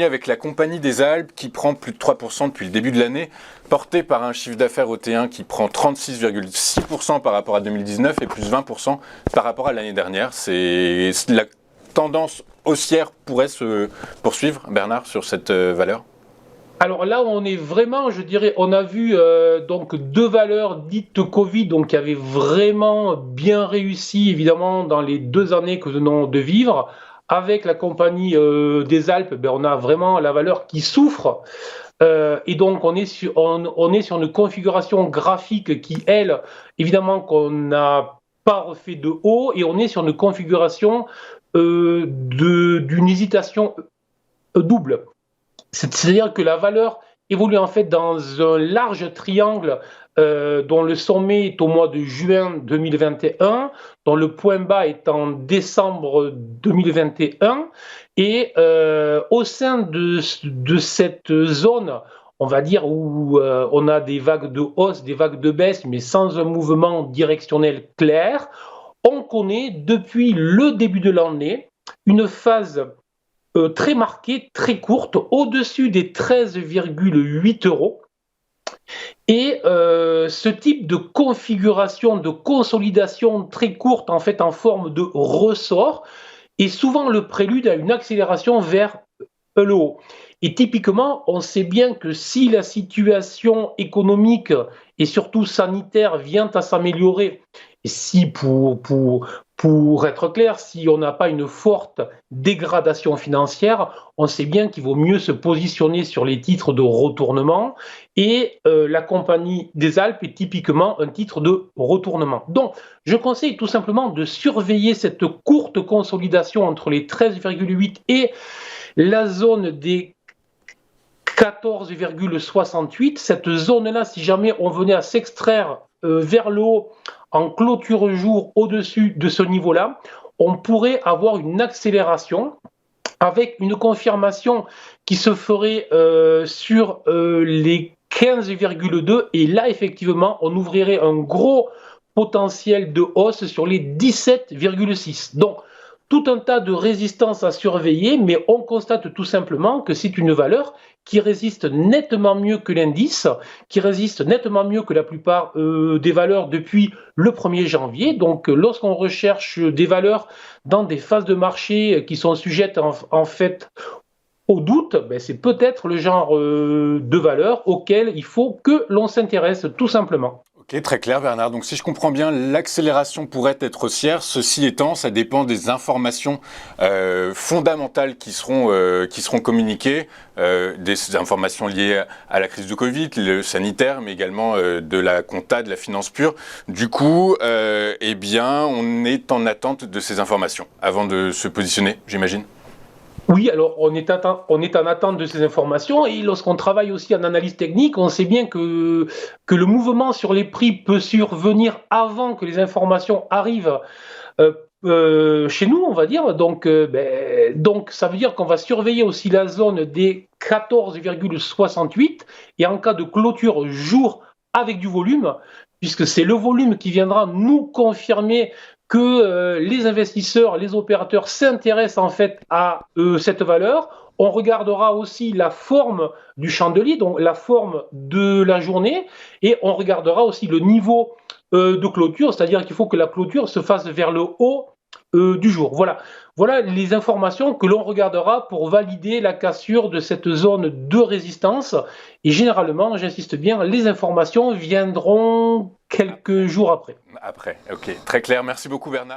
avec la Compagnie des Alpes qui prend plus de 3% depuis le début de l'année, porté par un chiffre d'affaires OT1 qui prend 36,6% par rapport à 2019 et plus 20% par rapport à l'année dernière. La tendance haussière pourrait se poursuivre, Bernard, sur cette valeur? Alors là, on est vraiment, je dirais, on a vu donc deux valeurs dites Covid, donc qui avaient vraiment bien réussi, évidemment, dans les 2 années que nous venons de vivre. Avec la compagnie des Alpes, ben, on a vraiment la valeur qui souffre. Et donc, on est sur une configuration graphique qui, elle, évidemment, qu'on n'a pas refait de haut, et on est sur une configuration d'une hésitation double. C'est-à-dire que la valeur évolue en fait dans un large triangle dont le sommet est au mois de juin 2021, dont le point bas est en décembre 2021. Et au sein de cette zone, on va dire, où on a des vagues de hausse, des vagues de baisse, mais sans un mouvement directionnel clair, on connaît depuis le début de l'année une phase très marquée, très courte, au-dessus des 13,8 euros. Et ce type de configuration, de consolidation très courte, en fait, en forme de ressort, est souvent le prélude à une accélération vers le haut. Et typiquement, on sait bien que si la situation économique et surtout sanitaire vient à s'améliorer, et si pour être clair, si on n'a pas une forte dégradation financière, on sait bien qu'il vaut mieux se positionner sur les titres de retournement, et la Compagnie des Alpes est typiquement un titre de retournement. Donc, je conseille tout simplement de surveiller cette courte consolidation entre les 13,8 et la zone des 14,68. Cette zone-là, si jamais on venait à s'extraire vers le haut en clôture jour au-dessus de ce niveau-là, on pourrait avoir une accélération avec une confirmation qui se ferait sur les 15,2, et là effectivement on ouvrirait un gros potentiel de hausse sur les 17,6. Donc tout un tas de résistances à surveiller, mais on constate tout simplement que c'est une valeur qui résiste nettement mieux que l'indice, qui résiste nettement mieux que la plupart des valeurs depuis le 1er janvier. Donc lorsqu'on recherche des valeurs dans des phases de marché qui sont sujettes en fait au doute, ben c'est peut-être le genre de valeur auquel il faut que l'on s'intéresse tout simplement. Ok, très clair Bernard. Donc si je comprends bien, l'accélération pourrait être haussière. Ceci étant, ça dépend des informations fondamentales qui seront communiquées, des informations liées à la crise de Covid, le sanitaire, mais également de la compta, de la finance pure. Du coup, eh bien, on est en attente de ces informations avant de se positionner, j'imagine. Oui, alors on est en attente de ces informations, et lorsqu'on travaille aussi en analyse technique, on sait bien que le mouvement sur les prix peut survenir avant que les informations arrivent euh, chez nous, on va dire. Donc ça veut dire qu'on va surveiller aussi la zone des 14,68, et en cas de clôture jour avec du volume, puisque c'est le volume qui viendra nous confirmer que les investisseurs, les opérateurs s'intéressent en fait à cette valeur. On regardera aussi la forme du chandelier, donc la forme de la journée, et on regardera aussi le niveau de clôture, c'est-à-dire qu'il faut que la clôture se fasse vers le haut du jour. Voilà les informations que l'on regardera pour valider la cassure de cette zone de résistance. Et généralement, j'insiste bien, les informations viendront quelques jours après. Après, ok, très clair. Merci beaucoup Bernard.